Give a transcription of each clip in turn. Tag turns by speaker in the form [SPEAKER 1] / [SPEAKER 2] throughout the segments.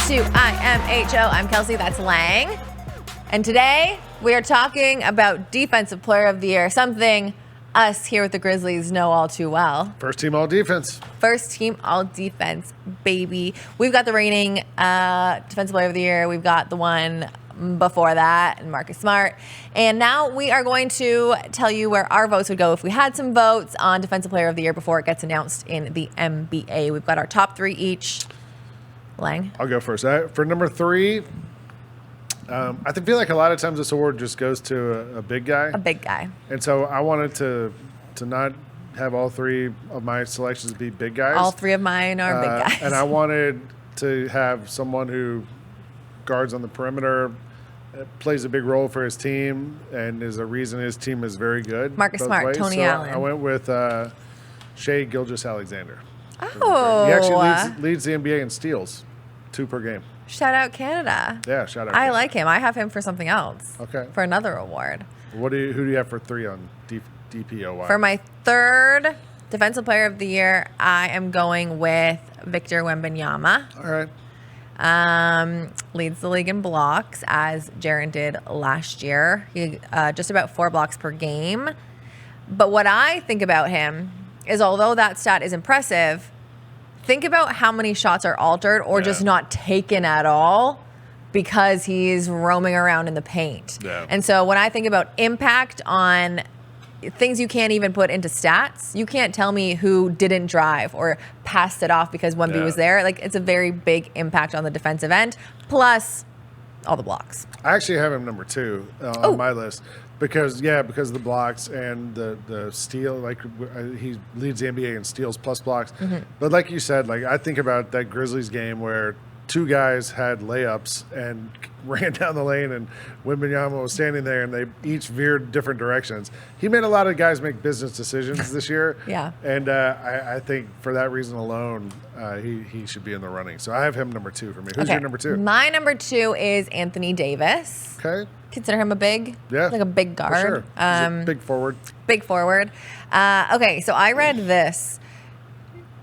[SPEAKER 1] to IMHO. I'm Kelcey, that's Lang. And today we are talking about Defensive Player of the Year, something us here with the Grizzlies know all too well.
[SPEAKER 2] First team all defense.
[SPEAKER 1] First team all defense, baby. We've got the reigning Defensive Player of the Year. We've got the one before that, and Marcus Smart. And now we are going to tell you where our votes would go if we had some votes on Defensive Player of the Year before it gets announced in the NBA. We've got our top three each. Lang?
[SPEAKER 2] I'll go first. For number 3, I feel like a lot of times this award just goes to a big guy.
[SPEAKER 1] A big guy.
[SPEAKER 2] And so I wanted to not have all 3 of my selections be big guys.
[SPEAKER 1] All 3 of mine are big guys.
[SPEAKER 2] And I wanted to have someone who guards on the perimeter, plays a big role for his team, and is a reason his team is very good.
[SPEAKER 1] Marcus Smart,
[SPEAKER 2] ways.
[SPEAKER 1] Tony
[SPEAKER 2] so
[SPEAKER 1] Allen.
[SPEAKER 2] I went with Shai Gilgeous-Alexander.
[SPEAKER 1] Oh.
[SPEAKER 2] He actually leads the NBA in steals, 2 per game.
[SPEAKER 1] Shout out Canada.
[SPEAKER 2] Yeah, shout out.
[SPEAKER 1] I
[SPEAKER 2] Canada.
[SPEAKER 1] like him. I have him for something else.
[SPEAKER 2] Okay.
[SPEAKER 1] For another award.
[SPEAKER 2] Who do you have for 3 on DPOY?
[SPEAKER 1] For my third Defensive Player of the Year, I am going with Victor Wembanyama.
[SPEAKER 2] All right.
[SPEAKER 1] Leads the league in blocks, as Jaren did last year. He just about 4 blocks per game. But what I think about him is, although that stat is impressive, think about how many shots are altered or just not taken at all because he's roaming around in the paint.
[SPEAKER 2] Yeah.
[SPEAKER 1] And so when I think about impact on things you can't even put into stats, you can't tell me who didn't drive or passed it off because Wemby was there. Like, it's a very big impact on the defensive end, plus all the blocks.
[SPEAKER 2] I actually have him number 2 on my list because of the blocks and the steal. Like, he leads the NBA in steals plus blocks. Mm-hmm. But like you said, like, I think about that Grizzlies game where 2 guys had layups and ran down the lane, and Wembanyama was standing there, and they each veered different directions. He made a lot of guys make business decisions this year.
[SPEAKER 1] Yeah.
[SPEAKER 2] And I think for that reason alone, he should be in the running. So I have him number 2 for me. Who's your number 2?
[SPEAKER 1] My number 2 is Anthony Davis.
[SPEAKER 2] Okay.
[SPEAKER 1] Consider him a big,
[SPEAKER 2] like
[SPEAKER 1] a big guard.
[SPEAKER 2] For sure. He's a big forward.
[SPEAKER 1] Big forward. Okay, so I read this.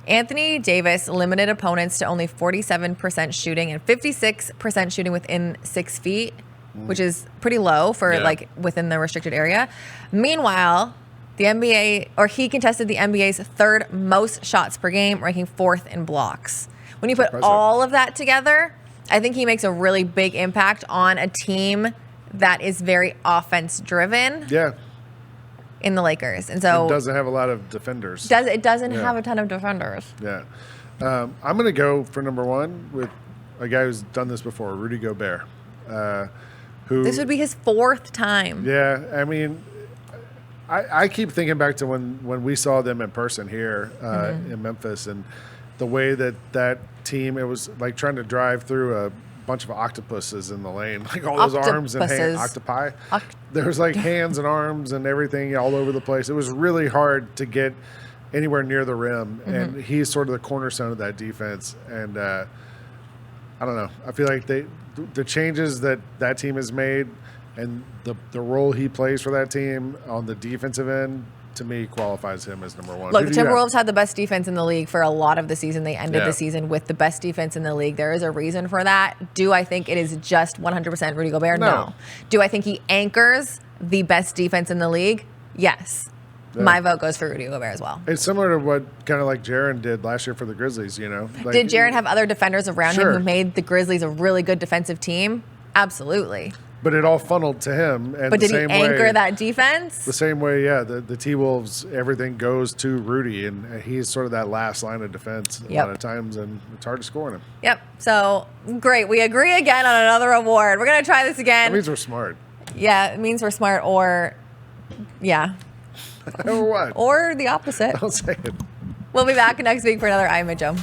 [SPEAKER 1] Anthony Davis limited opponents to only 47% shooting and 56% shooting within 6 feet, which is pretty low for like within the restricted area. Meanwhile, the NBA, or he contested the NBA's 3rd most shots per game, ranking 4th in blocks. When you put all of that together, I think he makes a really big impact on a team that is very offense driven.
[SPEAKER 2] Yeah.
[SPEAKER 1] In the Lakers. And so
[SPEAKER 2] it doesn't have a lot of defenders.
[SPEAKER 1] It doesn't have a ton of defenders.
[SPEAKER 2] Yeah. I'm going to go for number 1 with a guy who's done this before, Rudy Gobert.
[SPEAKER 1] This would be his 4th time.
[SPEAKER 2] Yeah. I mean, I keep thinking back to when we saw them in person here in Memphis, and the way that team, it was like trying to drive through a bunch of octopuses in the lane, like all those arms and hands, octopi. There was like hands and arms and everything all over the place. It was really hard to get anywhere near the rim, and he's sort of the cornerstone of that defense. And I don't know. I feel like the changes that team has made and the role he plays for that team on the defensive end, to me, qualifies him as number 1.
[SPEAKER 1] Look, the Timberwolves had the best defense in the league for a lot of the season. They ended the season with the best defense in the league. There is a reason for that. Do I think it is just 100% Rudy Gobert? No. Do I think he anchors the best defense in the league? Yes. Yeah. My vote goes for Rudy Gobert as well.
[SPEAKER 2] It's similar to what kind of like Jaren did last year for the Grizzlies, you know? Like,
[SPEAKER 1] did Jaren have other defenders around him who made the Grizzlies a really good defensive team? Absolutely.
[SPEAKER 2] But it all funneled to him. And
[SPEAKER 1] but did he anchor that defense?
[SPEAKER 2] The same way, the T-Wolves, everything goes to Rudy, and he's sort of that last line of defense a lot of times, and it's hard to score on him.
[SPEAKER 1] Yep. So, great. We agree again on another award. We're going to try this again.
[SPEAKER 2] That means we're smart.
[SPEAKER 1] Yeah, it means we're smart, or,
[SPEAKER 2] or what?
[SPEAKER 1] Or the opposite.
[SPEAKER 2] I'll say it.
[SPEAKER 1] We'll be back next week for another IMHO.